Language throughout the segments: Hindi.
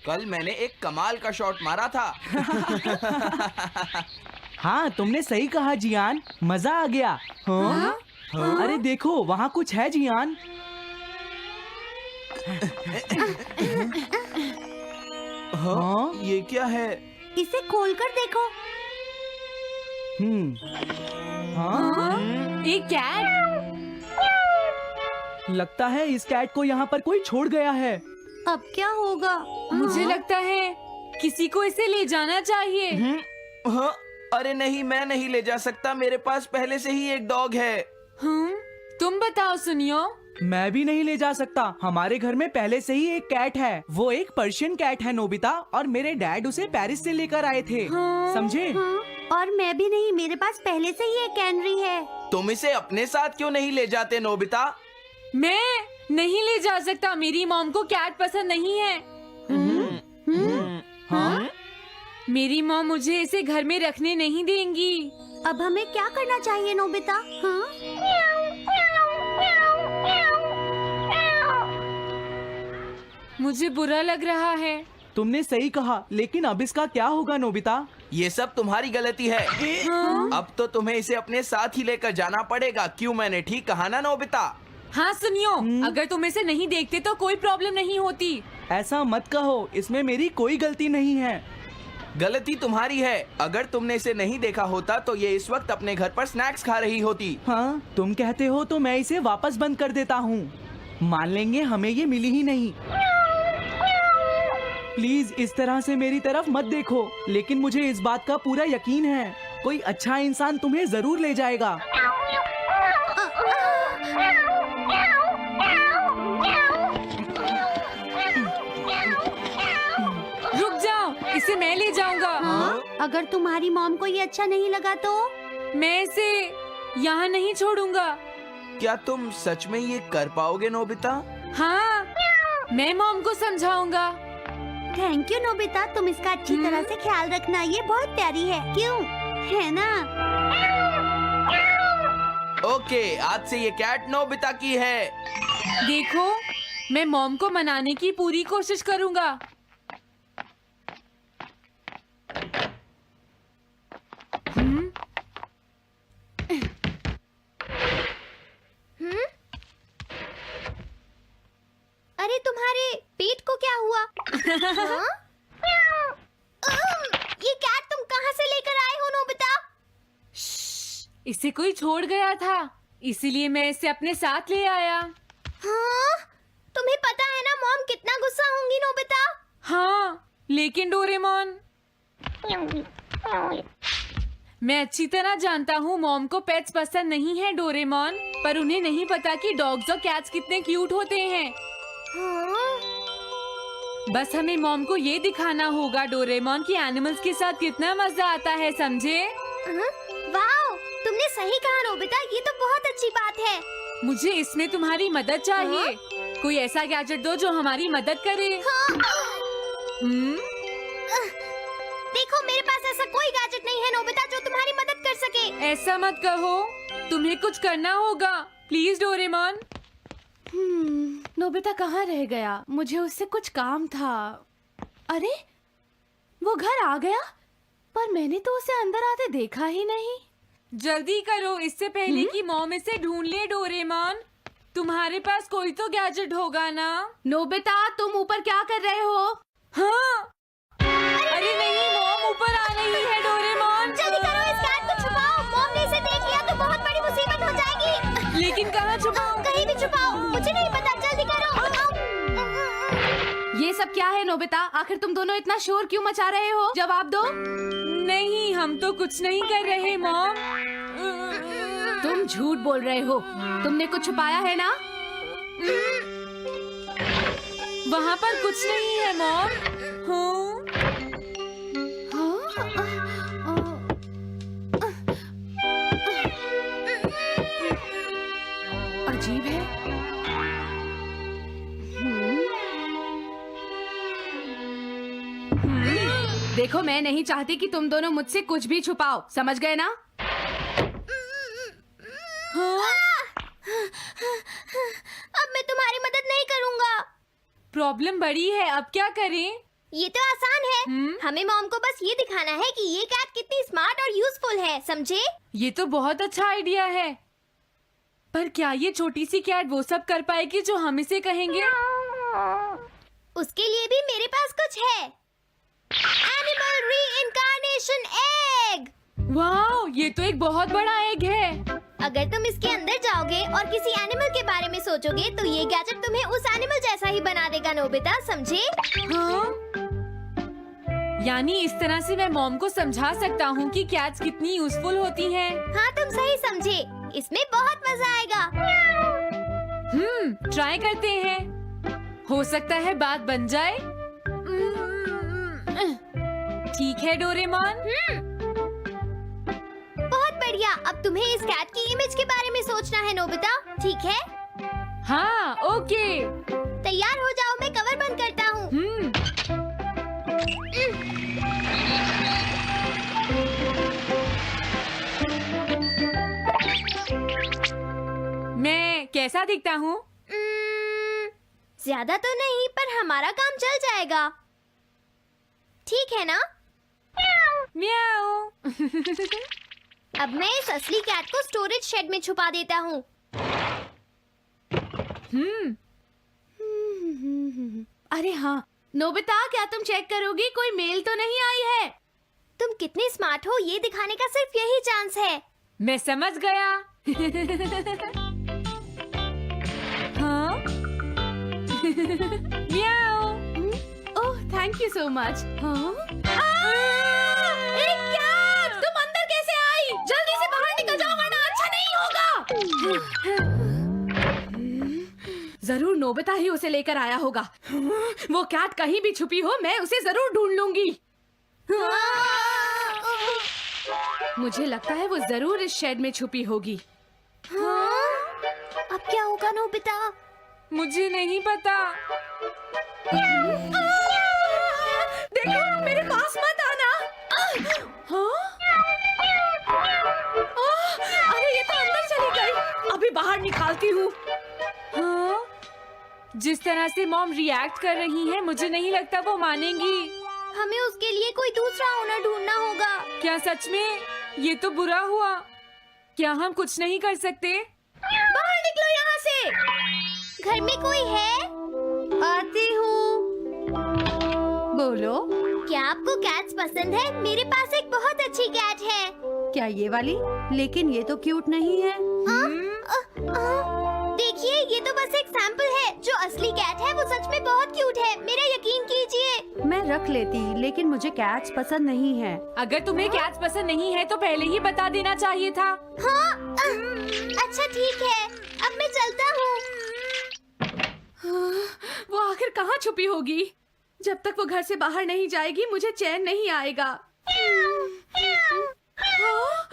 कल मैंने एक कमाल का शॉट मारा था। हाँ, तुमने सही कहा जियान, मजा आ गया। हाँ? अरे देखो, वहाँ कुछ है जियान। हाँ? ये क्या है? इसे खोलकर देखो। हाँ? एक कैट। लगता है इस कैट को यहाँ पर कोई छोड़ गया है। अब क्या होगा? मुझे लगता है किसी को इसे ले जाना चाहिए। हाँ? अरे नहीं, मैं नहीं ले जा सकता, मेरे पास पहले से ही एक डॉग है। तुम बताओ सुनियो। मैं भी नहीं ले जा सकता, हमारे घर में पहले से ही एक कैट है। वो एक पर्शियन कैट है नोबिता, और मेरे डैड उसे पेरिस से लेकर आए थे। समझे? और मैं भी नहीं, मेरे पास पहले से ही एक कैनरी है। तुम इसे अपने साथ क्यों नहीं ले जाते नोबिता? मैं नहीं ले जा सकता, मेरी मॉम को कैट पसंद नहीं है। हाँ? मेरी मॉम मुझे इसे घर में रखने नहीं देंगी। अब हमें क्या करना चाहिए नोबिता? हाँ? मुझे बुरा लग रहा है। तुमने सही कहा, लेकिन अब इसका क्या होगा नोबिता? ये सब तुम्हारी गलती है। अब तो तुम्हें इसे अपने साथ ही लेकर जाना पड़ेगा। क्यों, मैंने ठीक कहा ना नोबिता? हाँ सुनियो, अगर तुम इसे नहीं देखते तो कोई प्रॉब्लम नहीं होती। ऐसा मत कहो, इसमें मेरी कोई गलती नहीं है। गलती तुम्हारी है। अगर तुमने इसे नहीं देखा होता तो ये इस वक्त अपने घर पर स्नैक्स खा रही होती। हाँ, तुम कहते हो तो मैं इसे वापस बंद कर देता हूँ। मान लेंगे हमें ये मिली ही नहीं। प्लीज इस तरह से मेरी तरफ मत देखो, लेकिन मुझे इस बात का पूरा यकीन है, कोई अच्छा इंसान तुम्हें जरूर ले जाएगा। रुक जाओ, इसे मैं ले जाऊंगा। अगर तुम्हारी मॉम को ये अच्छा नहीं लगा तो? मैं इसे यहाँ नहीं छोड़ूंगा। क्या तुम सच में ये कर पाओगे नोबिता? हाँ, मैं मॉम को समझाऊंगा। थैंक यू नोबिता, तुम इसका अच्छी तरह से ख्याल रखना, ये बहुत प्यारी है। क्यों, है ना? ओके, आज से ये कैट नोबिता की है। देखो, मैं मॉम को मनाने की पूरी कोशिश करूंगा। अरे तुम्हारे पेट को क्या हुआ? हाँ? ये कैट तुम कहाँ से लेकर आए हो नोबिता? इसे कोई छोड़ गया था, इसीलिए मैं इसे अपने साथ ले आया। हाँ? तुम्हें पता है ना मॉम कितना गुस्सा होंगी नोबिता? हाँ, लेकिन डोरेमोन, मैं अच्छी तरह जानता हूँ मॉम को पेट्स पसंद नहीं है डोरेमोन, पर उन्हें नहीं पता कि डॉग्स और कैट्स कितने क्यूट होते हैं। हाँ? बस हमें मॉम को ये दिखाना होगा डोरेमोन कि एनिमल्स के साथ कितना मजा आता है, समझे? वाओ, तुमने सही कहा नोबिता, ये तो बहुत अच्छी बात है। मुझे इसमें तुम्हारी मदद चाहिए। कोई ऐसा गैजेट दो जो हमारी मदद करे। देखो, मेरे पास ऐसा कोई गैजेट नहीं है नोबिता जो तुम्हारी मदद कर सके। ऐसा मत कहो, तुम्हें कुछ करना होगा, प्लीज डोरेमोन। नोबिता कहाँ रह गया? मुझे उससे कुछ काम था। अरे, वो घर आ गया, पर मैंने तो उसे अंदर आते देखा ही नहीं। जल्दी करो, इससे पहले कि मॉम इसे ढूंढ ले डोरेमोन। तुम्हारे पास कोई तो गैजेट होगा ना? नोबिता, तुम ऊपर क्या कर रहे हो? हाँ? अरे नहीं, मॉम ऊपर आ रही है डोरेमोन। जल्दी करो, इस कैट को छुपाओ। मॉम ने इसे देख लिया तो बहुत बड़ी मुसीबत हो जाएगी। लेकिन कहाँ छुपाऊं? कहीं भी छुपाओ, मुझे नहीं पता, जल्दी करो। ये सब क्या है नोबिता? आखिर तुम दोनों इतना शोर क्यों मचा रहे हो? जवाब दो। नहीं, हम तो कुछ नहीं कर रहे मॉम। तुम झूठ बोल रहे हो, तुमने कुछ छुपाया है ना? वहाँ पर कुछ नहीं है मॉम। अजीब है। देखो, मैं नहीं चाहती कि तुम दोनों मुझसे कुछ भी छुपाओ, समझ गए ना? अब मैं तुम्हारी मदद नहीं करूंगा। प्रॉब्लम बड़ी है, अब क्या करें? ये तो आसान है। हमें मॉम को बस ये दिखाना है कि ये कैट कितनी स्मार्ट और यूजफुल है, समझे? ये तो बहुत अच्छा आइडिया है, पर क्या ये छोटी सी कैट वो सब कर पाएगी जो हम इसे कहेंगे? उसके लिए भी मेरे पास कुछ है। Animal reincarnation egg. वाह, ये तो एक बहुत बड़ा एग है। अगर तुम इसके अंदर जाओगे और किसी एनिमल के बारे में सोचोगे तो ये गैजेट तुम्हें उस एनिमल जैसा ही बना देगा, नोबिता, समझे? हाँ? यानी इस तरह से मैं मॉम को समझा सकता हूँ कि कैट्स कितनी यूजफुल होती हैं। हाँ, तुम सही समझे। इसमें बहुत मजा आएगा। ट्राई करते हैं। हो सकता है बात बन जाए। ठीक है डोरेमोन। बहुत बढ़िया। अब तुम्हें इस कैट की इमेज के बारे में सोचना है, नोबिता, ठीक है? हाँ, ओके। तैयार हो जाओ, मैं कवर बंद करता हूँ। मैं कैसा दिखता हूँ? ज्यादा तो नहीं, पर हमारा काम चल जाएगा, ठीक है ना? म्याऊ। अब मैं इस असली कैट को स्टोरेज शेड में छुपा देता हूँ। अरे हाँ नोबिता, क्या तुम चेक करोगी कोई मेल तो नहीं आई है? तुम कितने स्मार्ट हो ये दिखाने का सिर्फ यही चांस है। मैं समझ गया। हाँ? म्याऊ। ओह, थैंक यू सो मच। तुम अंदर कैसे आई? जल्दी से बाहर निकल जाओ वरना अच्छा नहीं होगा। जरूर नोबिता ही उसे लेकर आया होगा। वो कैट कहीं भी छुपी हो, मैं उसे जरूर ढूंढ लूंगी। मुझे लगता है वो जरूर इस शेड में छुपी होगी। अब क्या होगा नोबिता? मुझे नहीं पता। देखो, मेरे पास मत आना। अरे ये तो अंदर चली गई। अभी बाहर निकालती हूँ। हाँ? जिस तरह से मॉम रिएक्ट कर रही है, मुझे नहीं लगता वो मानेंगी। हमें उसके लिए कोई दूसरा ओनर ढूंढना होगा। क्या सच में? ये तो बुरा हुआ। क्या हम कुछ नहीं कर सकते? बाहर निकलो यहाँ से। घर में कोई है? आती हूँ। बोलो, क्या आपको कैट्स पसंद है? मेरे पास एक बहुत अच्छी कैट है। क्या ये वाली? लेकिन ये तो क्यूट नहीं है। देखिए, ये तो बस एक सैंपल है। जो असली कैट है वो सच में बहुत क्यूट है, मेरा यकीन कीजिए। मैं रख लेती, लेकिन मुझे कैट्स पसंद नहीं है। अगर तुम्हें कैट्स पसंद नहीं है तो पहले ही बता देना चाहिए था। हाँ, अच्छा ठीक है, अब मैं चलता हूँ। वो आखिर कहाँ छुपी होगी? जब तक वो घर से बाहर नहीं जाएगी मुझे चैन नहीं आएगा।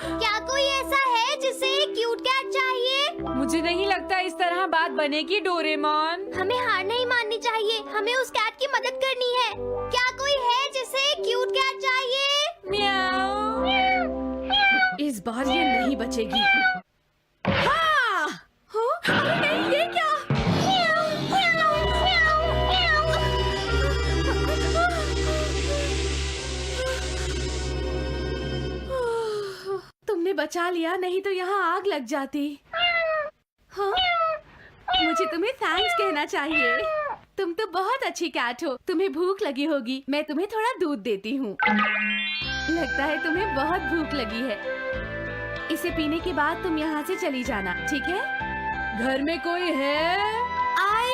क्या कोई ऐसा है जिसे एक क्यूट कैट चाहिए? मुझे नहीं लगता इस तरह बात बनेगी डोरेमोन। हमें हार नहीं माननी चाहिए, हमें उस कैट की मदद करनी है। क्या कोई है जिसे एक क्यूट कैट चाहिए? म्याऊ। इस बार ये नहीं बचेगी। हाँ! अरे नहीं, ये क्या? तुमने बचा लिया, नहीं तो यहाँ आग लग जाती। हाँ? मुझे तुम्हें थैंक्स कहना चाहिए। तुम तो बहुत अच्छी कैट हो। तुम्हें भूख लगी होगी, मैं तुम्हें थोड़ा दूध देती हूँ। लगता है तुम्हें बहुत भूख लगी है। इसे पीने के बाद तुम यहाँ से चली जाना, ठीक है? घर में कोई है? आई!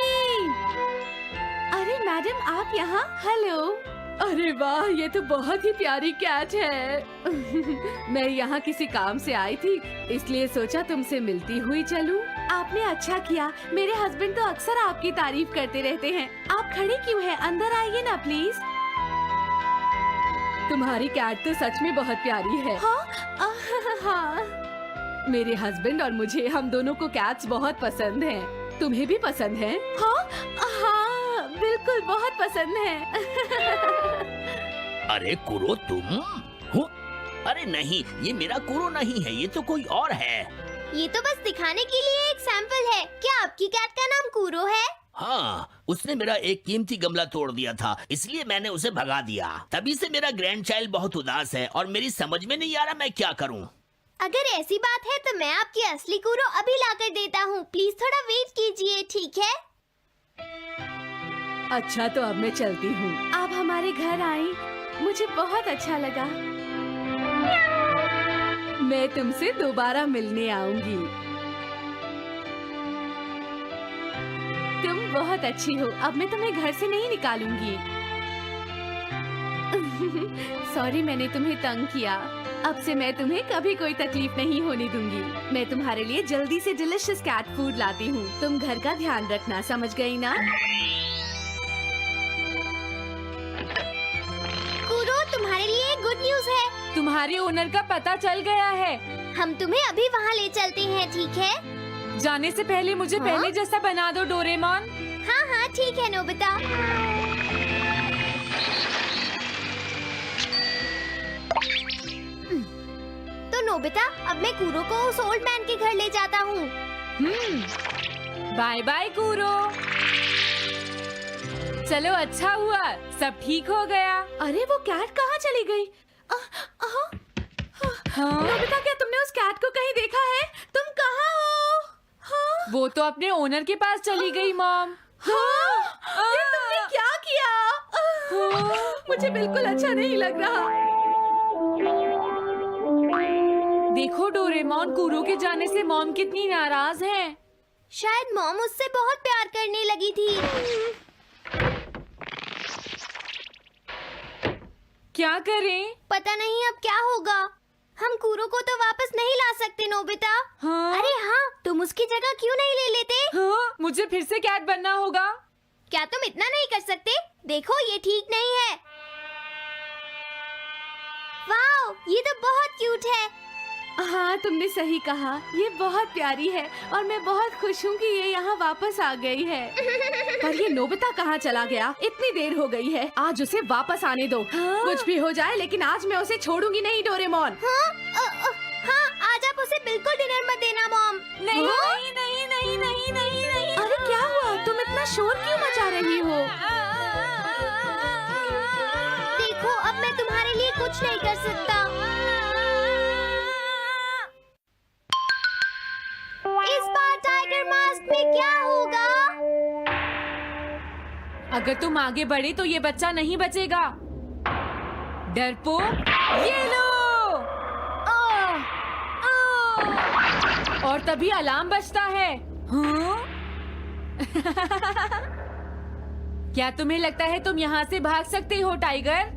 अरे मैडम, आप यहाँ? हेलो। अरे वाह, ये तो बहुत ही प्यारी कैट है। मैं यहाँ किसी काम से आई थी, इसलिए सोचा तुमसे मिलती हुई चलूं। आपने अच्छा किया। मेरे हस्बैंड तो अक्सर आपकी तारीफ करते रहते हैं। आप खड़े क्यों हैं? अंदर आइए ना प्लीज। तुम्हारी कैट तो सच में बहुत प्यारी है। हाँ। मेरे हस्बैंड और मुझे, हम दोनों को कैट्स बहुत पसंद हैं। तुम्हें भी पसंद है? हाँ, बिल्कुल बहुत पसंद है। अरे कुरो, तुम हो? अरे नहीं, ये मेरा कुरो नहीं है, ये तो कोई और है। ये तो बस दिखाने के लिए एक सैंपल है। क्या आपकी कैट का नाम कूरो है? हाँ, उसने मेरा एक कीमती गमला तोड़ दिया था, इसलिए मैंने उसे भगा दिया। तभी से मेरा ग्रैंड चाइल्ड बहुत उदास है और मेरी समझ में नहीं आ रहा मैं क्या करूं। अगर ऐसी बात है तो मैं आपकी असली कूरो अभी लाकर देता हूँ। प्लीज थोड़ा वेट कीजिए, ठीक है? अच्छा, तो अब मैं चलती हूँ। आप हमारे घर आई, मुझे बहुत अच्छा लगा। मैं तुमसे दोबारा मिलने आऊंगी। तुम बहुत अच्छी हो। अब मैं तुम्हें घर से नहीं निकालूंगी। सॉरी, मैंने तुम्हें तंग किया। अब से मैं तुम्हें कभी कोई तकलीफ नहीं होने दूंगी। मैं तुम्हारे लिए जल्दी से डिलिशियस कैट फूड लाती हूँ। तुम घर का ध्यान रखना, समझ गई ना? कूरो, तुम्हारे लिए गुड न्यूज है। तुम्हारे ओनर का पता चल गया है। हम तुम्हें अभी वहाँ ले चलते हैं, ठीक है? जाने से पहले मुझे पहले जैसा बना दो डोरेमोन। हाँ हाँ ठीक है नोबिता। तो नोबिता, अब मैं कूरो को उस ओल्ड मैन के घर ले जाता हूँ। बाय बाय कूरो। चलो, अच्छा हुआ, सब ठीक हो गया। अरे वो कैट कहाँ चली गई? नोबिता, क्या तुमने उस कैट को कहीं देखा है? तुम कहाँ हो? हाँ? वो तो अपने ओनर के पास चली गई मॉम। हाँ? ये तुमने क्या किया? मुझे बिल्कुल अच्छा नहीं लग रहा। देखो डोरेमोन, कूरो के जाने से मॉम कितनी नाराज हैं। शायद मॉम उससे बहुत प्यार करने लगी थी। क्या करें? पता नहीं अब क्या होगा। हम कूरो को तो वापस नहीं ला सकते नोबिता। हाँ? अरे हाँ, तुम उसकी जगह क्यों नहीं ले लेते? हाँ? मुझे फिर से कैट बनना होगा। क्या तुम इतना नहीं कर सकते? देखो, ये ठीक नहीं है। वाओ, ये तो बहुत क्यूट है। हाँ, तुमने सही कहा। ये बहुत प्यारी है और मैं बहुत खुश हूँ कि ये यहाँ वापस आ गई है। पर ये नोबिता कहाँ चला गया? इतनी देर हो गई है। आज उसे वापस आने दो। हाँ? कुछ भी हो जाए, लेकिन आज मैं उसे छोड़ूंगी नहीं डोरेमोन। हाँ, आज आप उसे बिल्कुल डिनर मत देना मॉम। नहीं हाँ? नहीं नहीं नहीं नहीं नहीं नहीं। अरे क्या हुआ? तुम इतना शोर क्यों मचा रही हो? देखो, अब मैं तुम्हारे लिए कुछ नहीं कर सकता। इस बार टाइगर मास्क में क्या होगा? अगर तुम आगे बढ़े तो ये बच्चा नहीं बचेगा। डरपोक, ये लो। और तभी अलार्म बजता है। हाँ? क्या तुम्हें लगता है तुम यहाँ से भाग सकते हो टाइगर?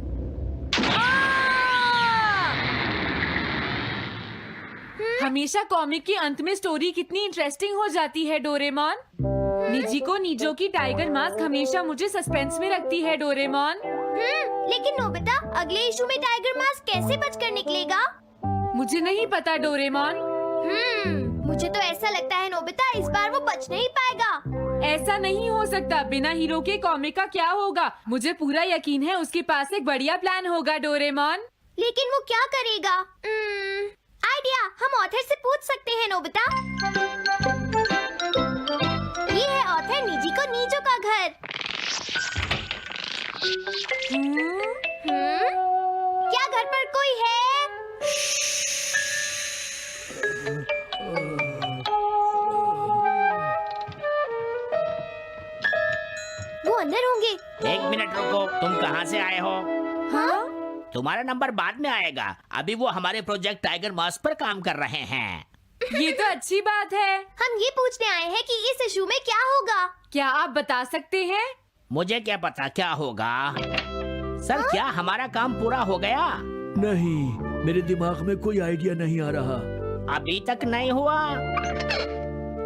हमेशा कॉमिक के अंत में स्टोरी कितनी इंटरेस्टिंग हो जाती है डोरेमोन। निजी को नीजो की टाइगर मास्क हमेशा मुझे सस्पेंस में रखती है डोरेमोन। लेकिन नोबिता, अगले इशू में टाइगर मास्क कैसे बचकर निकलेगा? मुझे नहीं पता डोरेमोन। मुझे तो ऐसा लगता है नोबिता, इस बार वो बच नहीं पाएगा। ऐसा नहीं हो सकता। बिना हीरो के कॉमिक का क्या होगा? मुझे पूरा यकीन है उसके पास एक बढ़िया प्लान होगा डोरेमोन। लेकिन वो क्या करेगा? आइडिया, हम ऑथर से पूछ सकते हैं नोबिता। ये है ऑथर निजी को नीजो का घर। क्या घर पर कोई है? वो अंदर होंगे। एक मिनट रुको, तुम कहाँ से आए हो? हाँ? तुम्हारा नंबर बाद में आएगा। अभी वो हमारे प्रोजेक्ट टाइगर मास्क पर काम कर रहे हैं। ये तो अच्छी बात है। हम ये पूछने आए हैं कि इस इशू में क्या होगा। क्या आप बता सकते हैं? मुझे क्या पता क्या होगा। सर, क्या हमारा काम पूरा हो गया? नहीं, मेरे दिमाग में कोई आइडिया नहीं आ रहा। अभी तक नहीं हुआ।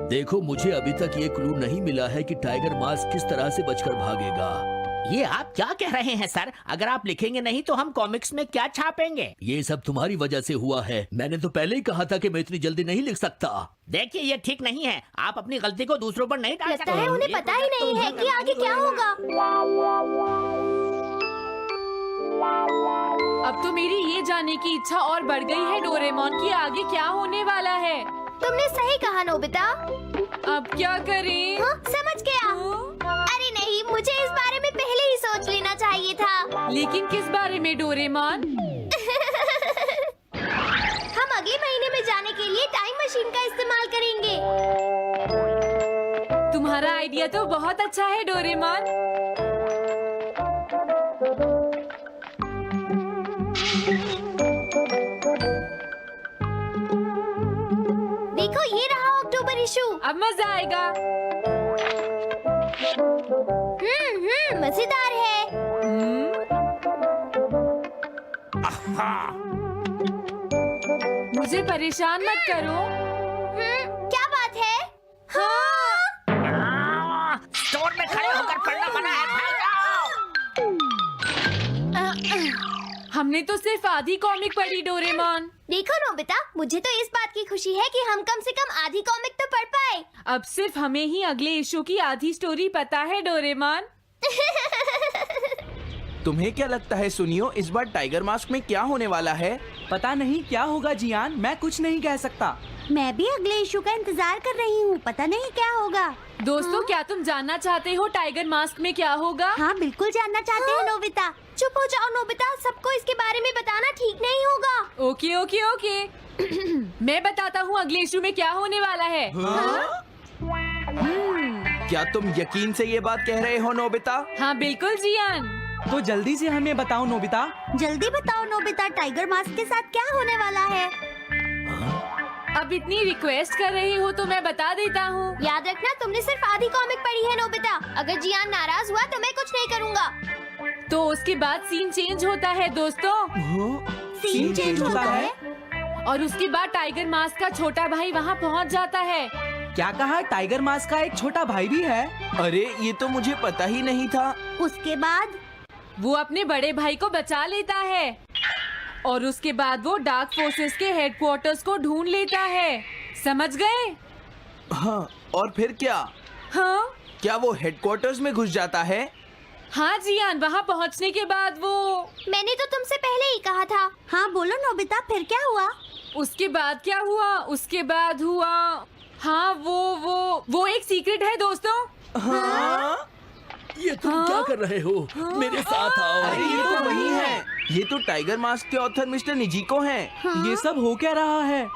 देखो, मुझे अभी तक ये क्लू नहीं मिला है कि टाइगर मास्क किस तरह से बचकर भागेगा। ये आप क्या कह रहे हैं सर? अगर आप लिखेंगे नहीं तो हम कॉमिक्स में क्या छापेंगे? ये सब तुम्हारी वजह से हुआ है। मैंने तो पहले ही कहा था कि मैं इतनी जल्दी नहीं लिख सकता। देखिए, ये ठीक नहीं है। आप अपनी गलती को दूसरों पर नहीं डाल लगता सकते। है उन्हें ये पता ही प्रोजेक्ट तो नहीं है उन्हें कि करना आगे ही क्या होगा। अब तो मेरी ये जानने की इच्छा और बढ़ गई है डोरेमोन कि आगे क्या होने वाला है। तुमने सही कहा नोबिता। अब क्या करें? हाँ, समझ गया। अरे नहीं, लेकिन किस बारे में डोरेमोन? हम अगले महीने में जाने के लिए टाइम मशीन का इस्तेमाल करेंगे। तुम्हारा आइडिया तो बहुत अच्छा है डोरेमोन। देखो ये रहा अक्टूबर इशू। अब मजा आएगा। मजेदार है। मुझे परेशान मत करो। क्या बात है? हाँ। स्टोर में खड़े होकर पढ़ना मना है, भाग जाओ। हमने तो सिर्फ आधी कॉमिक पढ़ी डोरेमोन। देखो नोबिता, मुझे तो इस बात की खुशी है कि हम कम से कम आधी कॉमिक तो पढ़ पाए। अब सिर्फ हमें ही अगले इशू की आधी स्टोरी पता है डोरेमोन। तुम्हें क्या लगता है सुनियो, इस बार टाइगर मास्क में क्या होने वाला है? पता नहीं क्या होगा जियान, मैं कुछ नहीं कह सकता। मैं भी अगले इशू का इंतजार कर रही हूँ, पता नहीं क्या होगा। दोस्तों, क्या तुम जानना चाहते हो टाइगर मास्क में क्या होगा? हाँ बिल्कुल जानना चाहते हैं नोबिता। चुप हो जाओ नोबिता, सबको इसके बारे में बताना ठीक नहीं होगा। Okay okay okay. मैं बताता हूँ अगले इशू में क्या होने वाला है। क्या तुम यकीन से ये बात कह रहे हो नोबिता? हाँ बिल्कुल जियान। तो जल्दी से हमें बताओ नोबिता। जल्दी बताओ नोबिता, टाइगर मास्क के साथ क्या होने वाला है? अब इतनी रिक्वेस्ट कर रही हो तो मैं बता देता हूँ। याद रखना, तुमने सिर्फ आधी कॉमिक पढ़ी है नोबिता। अगर जियान नाराज हुआ तो मैं कुछ नहीं करूँगा। तो उसके बाद सीन चेंज होता है दोस्तों, सीन चेंज होता है? और उसके बाद टाइगर मास्क का छोटा भाई वहाँ पहुँच जाता है। क्या कहा? टाइगर मास्क का एक छोटा भाई भी है? अरे ये तो मुझे पता ही नहीं था। उसके बाद वो अपने बड़े भाई को बचा लेता है और उसके बाद वो डार्क फोर्सेस के हेडक्वार्टर्स को ढूंढ लेता है। समझ गए? हाँ, और फिर क्या? हाँ क्या वो हेडक्वार्टर्स में घुस जाता है? हाँ जियान, वहाँ पहुँचने के बाद वो मैंने तो तुमसे पहले ही कहा था। हाँ बोलो नोबिता, फिर क्या हुआ? उसके बाद क्या हुआ? उसके बाद हुआ, हाँ वो एक सीक्रेट है दोस्तों। हाँ? ये तुम क्या कर रहे हो? मेरे साथ आओ। अरे ये तो वही है, ये तो टाइगर मास्क के ऑथर मिस्टर निजिको हैं। ये सब हो क्या रहा है?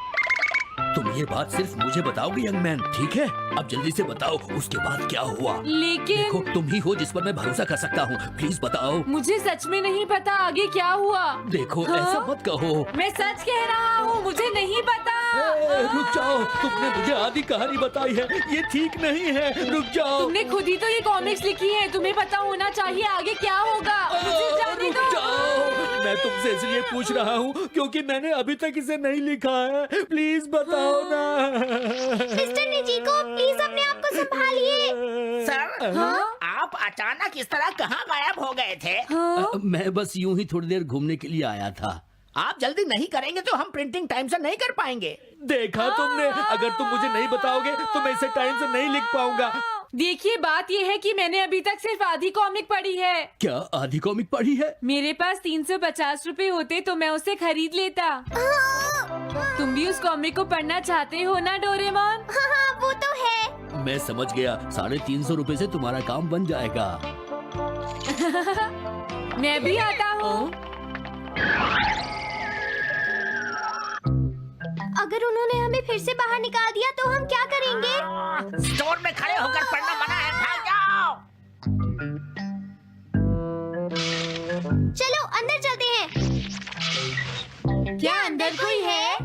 तुम ये बात सिर्फ मुझे बताओगे यंग मैन, ठीक है? अब जल्दी से बताओ उसके बाद क्या हुआ। लेकिन देखो, तुम ही हो जिस पर मैं भरोसा कर सकता हूँ, प्लीज बताओ। मुझे सच में नहीं पता आगे क्या हुआ। देखो हाँ? ऐसा मत कहो। मैं सच कह रहा हूँ, मुझे नहीं पता। रुक जाओ, तुमने मुझे आधी कहानी बताई है, ये ठीक नहीं है। रुक जाओ। तुमने खुद ही तो ये कॉमिक्स लिखी है, तुम्हें पता होना चाहिए आगे क्या होगा। मुझे जाने रुक दो। जाओ, मैं तुमसे इसलिए पूछ रहा हूँ क्योंकि मैंने अभी तक इसे नहीं लिखा है। प्लीज बताओ ना। मिस्टर निजिको, प्लीज अपने आप को संभालिए। सर, आप अचानक इस तरह कहाँ गायब हो गए थे? मैं बस यूं ही थोड़ी देर घूमने के लिए आया था। आप जल्दी नहीं करेंगे तो हम प्रिंटिंग टाइम से नहीं कर पाएंगे। देखा तुमने, अगर तुम मुझे नहीं बताओगे तो मैं इसे टाइम से नहीं लिख पाऊंगा। देखिए, बात ये है कि मैंने अभी तक सिर्फ आधी कॉमिक पढ़ी है। क्या आधी कॉमिक पढ़ी है? मेरे पास 350 रुपए होते तो मैं उसे खरीद लेता। तुम भी उस कॉमिक को पढ़ना चाहते हो ना डोरेमोन? हाँ वो तो है। मैं समझ गया, 350 रुपए से तुम्हारा काम बन जाएगा। मैं भी आता हूँ। अगर उन्होंने हमें फिर से बाहर निकाल दिया तो हम क्या करेंगे? स्टोर में खड़े होकर पढ़ना मना है, भाग जाओ। चलो अंदर चलते हैं। क्या अंदर कोई है?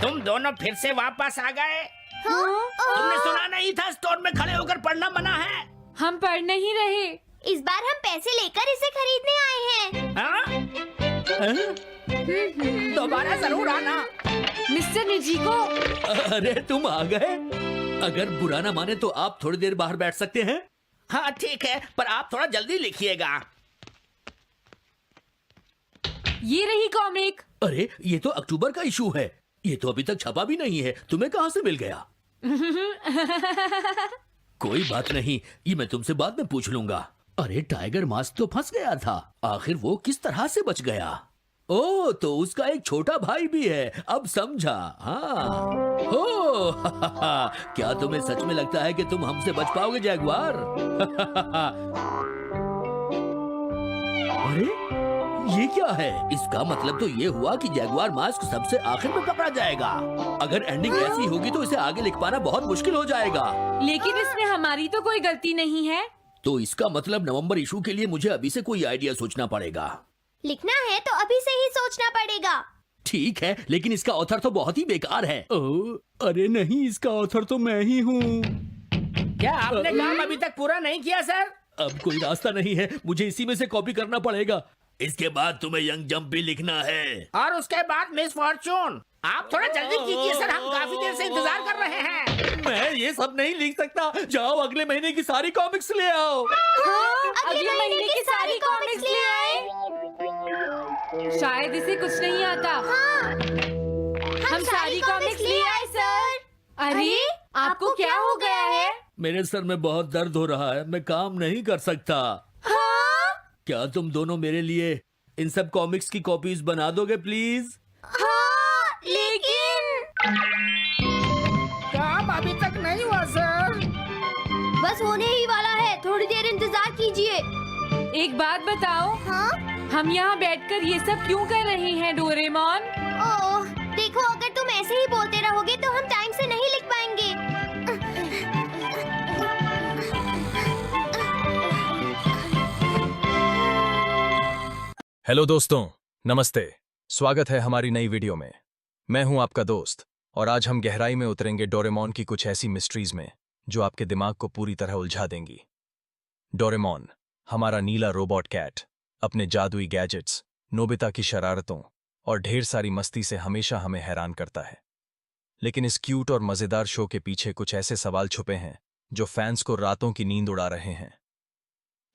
तुम दोनों फिर से वापस आ गए। हाँ? तुमने सुना नहीं था स्टोर में खड़े होकर पढ़ना मना है? हम पढ़ नहीं रहे। इस बार हम पैसे लेकर इसे खरीदने आए हैं। हाँ? दोबारा जरूर आना। मिस्टर निजिको, अरे तुम आ गए। अगर बुरा ना माने तो आप थोड़ी देर बाहर बैठ सकते हैं। हाँ ठीक है, पर आप थोड़ा जल्दी लिखिएगा। ये रही कॉमिक। अरे ये तो अक्टूबर का इशू है, ये तो अभी तक छपा भी नहीं है। तुम्हें कहाँ से मिल गया? कोई बात नहीं, ये मैं तुमसे बाद में पूछ लूंगा। अरे टाइगर मास्क तो फंस गया था, आखिर वो किस तरह से बच गया? ओ, तो उसका एक छोटा भाई भी है, अब समझा। हाँ। ओ, क्या तुम्हें सच में लगता है कि तुम हमसे बच पाओगे जैगुआर? अरे ये क्या है? इसका मतलब तो ये हुआ कि जैगुआर मास्क सबसे आखिर में पकड़ा जाएगा। अगर एंडिंग ऐसी होगी तो इसे आगे लिख पाना बहुत मुश्किल हो जाएगा। लेकिन इसमें हमारी तो कोई गलती नहीं है। तो इसका मतलब नवंबर इशू के लिए मुझे अभी से कोई आइडिया सोचना पड़ेगा। लिखना है तो अभी से ही सोचना पड़ेगा। ठीक है, लेकिन इसका ऑथर तो बहुत ही बेकार है। अरे नहीं, इसका ऑथर तो मैं ही हूँ। क्या आपने काम अभी तक पूरा नहीं किया सर? अब कोई रास्ता नहीं है, मुझे इसी में से कॉपी करना पड़ेगा। इसके बाद तुम्हें यंग जंप भी लिखना है। और उसके बाद मिस फॉर्चून। आप थोड़ा जल्दी कीजिए सर, हम काफी देर से इंतजार कर रहे हैं। मैं ये सब नहीं लिख सकता। जाओ अगले महीने की सारी कॉमिक्स ले आओ। अगले महीने की सारी कॉमिक्स ले आए। शायद इसे कुछ नहीं आता। हम सारी कॉमिक्स ले आए सर। अरे आपको क्या हो गया है? मेरे सर में बहुत दर्द हो रहा है, मैं काम नहीं कर सकता। क्या तुम दोनों मेरे लिए इन सब कॉमिक्स की कॉपीज बना दोगे प्लीज? लेकिन काम अभी तक नहीं हुआ सर। बस होने ही वाला है, थोड़ी देर इंतजार कीजिए। एक बात बताओ, हम यहाँ बैठकर ये सब क्यों कर रहे हैं डोरेमोन? ओह, देखो अगर तुम ऐसे ही बोलते रहोगे तो हम टाइम से नहीं लिख पाएंगे। हेलो दोस्तों, नमस्ते। स्वागत है हमारी नई वीडियो में। मैं हूं आपका दोस्त और आज हम गहराई में उतरेंगे डोरेमोन की कुछ ऐसी मिस्ट्रीज में जो आपके दिमाग को पूरी तरह उलझा देंगी। डोरेमोन, हमारा नीला रोबोट कैट, अपने जादुई गैजेट्स, नोबिता की शरारतों और ढेर सारी मस्ती से हमेशा हमें हैरान करता है। लेकिन इस क्यूट और मजेदार शो के पीछे कुछ ऐसे सवाल छुपे हैं जो फैंस को रातों की नींद उड़ा रहे हैं।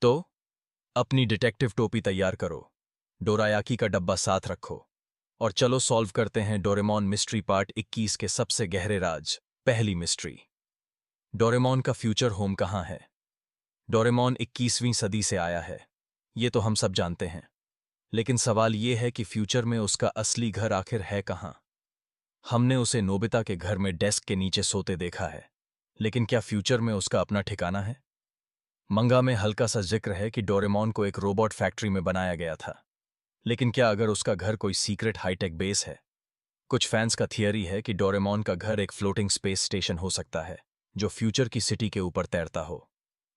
तो अपनी डिटेक्टिव टोपी तैयार करो, डोरायाकी का डब्बा साथ रखो और चलो सॉल्व करते हैं डोरेमोन मिस्ट्री पार्ट 21 के सबसे गहरे राज। पहली मिस्ट्री, डोरेमोन का फ्यूचर होम कहाँ है? डोरेमोन 21वीं सदी से आया है, ये तो हम सब जानते हैं। लेकिन सवाल ये है कि फ्यूचर में उसका असली घर आखिर है कहाँ? हमने उसे नोबिता के घर में डेस्क के नीचे सोते देखा है, लेकिन क्या फ्यूचर में उसका अपना ठिकाना है? मंगा में हल्का सा जिक्र है कि डोरेमोन को एक रोबोट फैक्ट्री में बनाया गया था, लेकिन क्या अगर उसका घर कोई सीक्रेट हाईटेक बेस है? कुछ फैंस का थियरी है कि डोरेमोन का घर एक फ्लोटिंग स्पेस स्टेशन हो सकता है जो फ्यूचर की सिटी के ऊपर तैरता हो।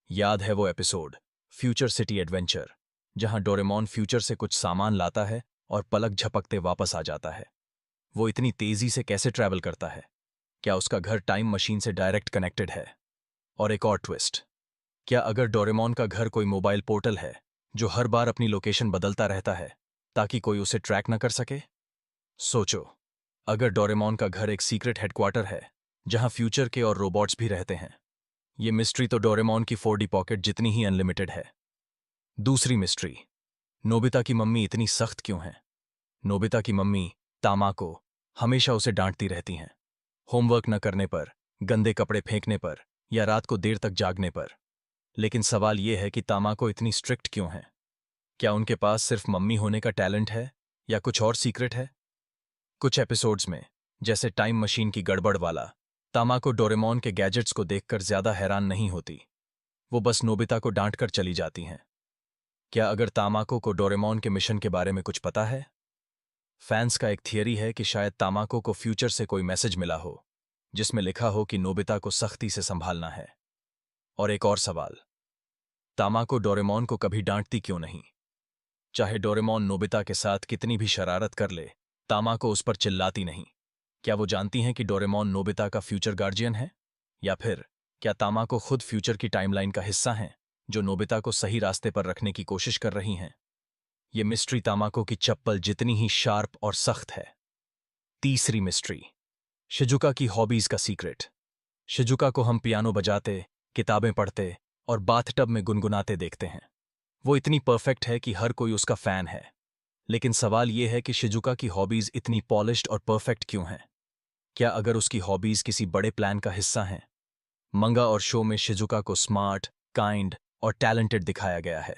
याद है वो एपिसोड फ्यूचर सिटी एडवेंचर, जहां डोरेमोन फ्यूचर से कुछ सामान लाता है और पलक झपकते वापस आ जाता है। वो इतनी तेजी से कैसे ट्रैवल करता है? क्या उसका घर टाइम मशीन से डायरेक्ट कनेक्टेड है? और एक और ट्विस्ट, क्या अगर डोरेमोन का घर कोई मोबाइल पोर्टल है जो हर बार अपनी लोकेशन बदलता रहता है ताकि कोई उसे ट्रैक न कर सके? सोचो, अगर डोरेमोन का घर एक सीक्रेट हेडक्वार्टर है जहां फ्यूचर के और रोबोट्स भी रहते हैं। ये मिस्ट्री तो डोरेमोन की 4D पॉकेट जितनी ही अनलिमिटेड है। दूसरी मिस्ट्री, नोबिता की मम्मी इतनी सख्त क्यों है? नोबिता की मम्मी तामाको हमेशा उसे डांटती रहती हैं, होमवर्क न करने पर, गंदे कपड़े फेंकने पर या रात को देर तक जागने पर। लेकिन सवाल यह है कि तामाको इतनी स्ट्रिक्ट क्यों है? क्या उनके पास सिर्फ मम्मी होने का टैलेंट है या कुछ और सीक्रेट है? कुछ एपिसोड्स में, जैसे टाइम मशीन की गड़बड़ वाला, तामाको डोरेमोन के गैजेट्स को देखकर ज्यादा हैरान नहीं होती, वो बस नोबिता को डांटकर चली जाती हैं। क्या अगर तामाको को डोरेमोन के मिशन के बारे में कुछ पता है? फैंस का एक थियरी है कि शायद तामाको को फ्यूचर से कोई मैसेज मिला हो जिसमें लिखा हो कि नोबिता को सख्ती से संभालना है। और एक और सवाल, तामाको डोरेमोन को कभी डांटती क्यों नहीं? चाहे डोरेमोन नोबिता के साथ कितनी भी शरारत कर ले, तामाको उस पर चिल्लाती नहीं। क्या वो जानती हैं कि डोरेमोन नोबिता का फ्यूचर गार्जियन है? या फिर क्या तामाको खुद फ्यूचर की टाइमलाइन का हिस्सा हैं जो नोबिता को सही रास्ते पर रखने की कोशिश कर रही हैं? ये मिस्ट्री तामाको की चप्पल जितनी ही शार्प और सख्त है। तीसरी मिस्ट्री, शिजुका की हॉबीज का सीक्रेट। शिजुका को हम पियानो बजाते, किताबें पढ़ते और बाथटब में गुनगुनाते देखते हैं। वो इतनी परफेक्ट है कि हर कोई उसका फैन है। लेकिन सवाल ये है कि शिजुका की हॉबीज इतनी पॉलिश्ड और परफेक्ट क्यों हैं? क्या अगर उसकी हॉबीज किसी बड़े प्लान का हिस्सा हैं? मंगा और शो में शिजुका को स्मार्ट, काइंड और टैलेंटेड दिखाया गया है,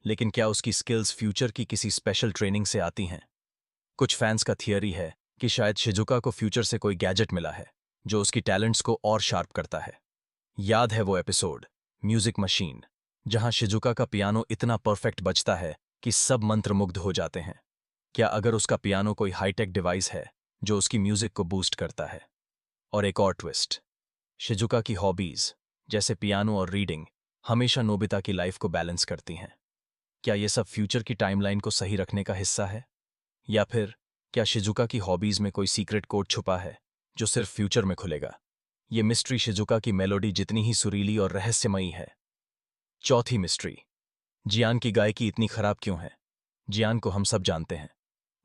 लेकिन क्या उसकी स्किल्स फ्यूचर की किसी स्पेशल ट्रेनिंग से आती हैं? कुछ फैंस का थियरी है कि शायद शिजुका को फ्यूचर से कोई गैजेट मिला है जो उसकी टैलेंट्स को और शार्प करता है। याद है वो एपिसोड म्यूजिक मशीन, जहां शिजुका का पियानो इतना परफेक्ट बजता है कि सब मंत्रमुग्ध हो जाते हैं? क्या अगर उसका पियानो कोई हाईटेक डिवाइस है जो उसकी म्यूजिक को बूस्ट करता है? और एक और ट्विस्ट, शिजुका की हॉबीज जैसे पियानो और रीडिंग हमेशा नोबिता की लाइफ को बैलेंस करती हैं। क्या ये सब फ्यूचर की टाइमलाइन को सही रखने का हिस्सा है? या फिर क्या शिजुका की हॉबीज में कोई सीक्रेट कोड छुपा है जो सिर्फ फ्यूचर में खुलेगा? ये मिस्ट्री शिजुका की मेलोडी जितनी ही सुरीली और रहस्यमयी है। चौथी मिस्ट्री, जियान की गायकी इतनी खराब क्यों है? जियान को हम सब जानते हैं,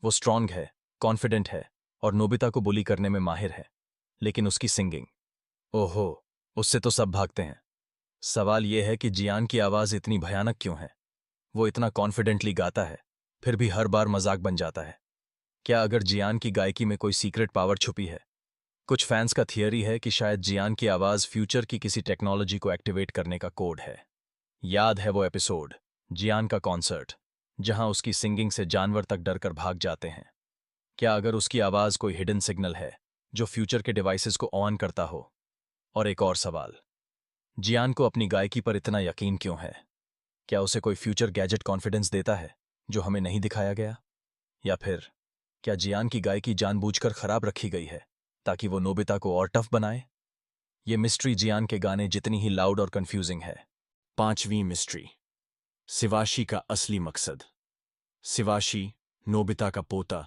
वो स्ट्रांग है, कॉन्फिडेंट है और नोबिता को बुली करने में माहिर है, लेकिन उसकी सिंगिंग, ओहो, उससे तो सब भागते हैं। सवाल यह है कि जियान की आवाज इतनी भयानक क्यों है? वो इतना कॉन्फिडेंटली गाता है, फिर भी हर बार मजाक बन जाता है। क्या अगर जियान की गायकी में कोई सीक्रेट पावर छुपी है? कुछ फैंस का थियरी है कि शायद जियान की आवाज फ्यूचर की किसी टेक्नोलॉजी को एक्टिवेट करने का कोड है। याद है वो एपिसोड, जियान का कॉन्सर्ट, जहां उसकी सिंगिंग से जानवर तक डरकर भाग जाते हैं? क्या अगर उसकी आवाज कोई हिडन सिग्नल है जो फ्यूचर के डिवाइसेस को ऑन करता हो? और एक और सवाल, जियान को अपनी गायकी पर इतना यकीन क्यों है? क्या उसे कोई फ्यूचर गैजेट कॉन्फिडेंस देता है जो हमें नहीं दिखाया गया? या फिर क्या जियान की गायकी जानबूझकर खराब रखी गई है ताकि वो नोबिता को और टफ बनाए? ये मिस्ट्री जियान के गाने जितनी ही लाउड और कंफ्यूजिंग है। पांचवीं मिस्ट्री, शिवाशी का असली मकसद। शिवाशी, नोबिता का पोता,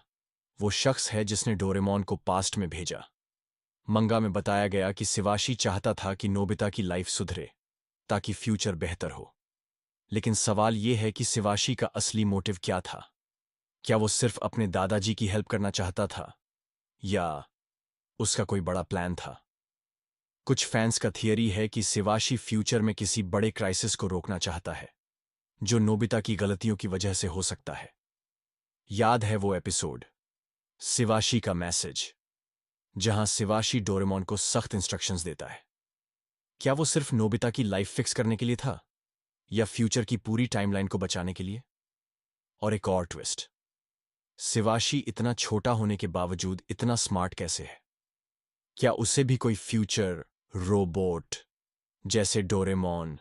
वो शख्स है जिसने डोरेमोन को पास्ट में भेजा। मंगा में बताया गया कि शिवाशी चाहता था कि नोबिता की लाइफ सुधरे ताकि फ्यूचर बेहतर हो। लेकिन सवाल यह है कि शिवाशी का असली मोटिव क्या था? क्या वो सिर्फ अपने दादाजी की हेल्प करना चाहता था या उसका कोई बड़ा प्लान था? कुछ फैंस का थियरी है कि शिवाशी फ्यूचर में किसी बड़े क्राइसिस को रोकना चाहता है जो नोबिता की गलतियों की वजह से हो सकता है। याद है वो एपिसोड, शिवाशी का मैसेज, जहां शिवाशी डोरेमोन को सख्त इंस्ट्रक्शंस देता है? क्या वो सिर्फ नोबिता की लाइफ फिक्स करने के लिए था या फ्यूचर की पूरी टाइमलाइन को बचाने के लिए? और एक और ट्विस्ट, शिवाशी इतना छोटा होने के बावजूद इतना स्मार्ट कैसे है? क्या उसे भी कोई फ्यूचर रोबोट जैसे डोरेमोन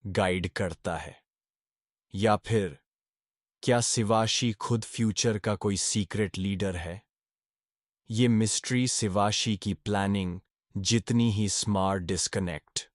गाइड करता है? या फिर क्या शिवाशी खुद फ्यूचर का कोई सीक्रेट लीडर है? ये मिस्ट्री शिवाशी की प्लानिंग जितनी ही स्मार्ट डिस्कनेक्ट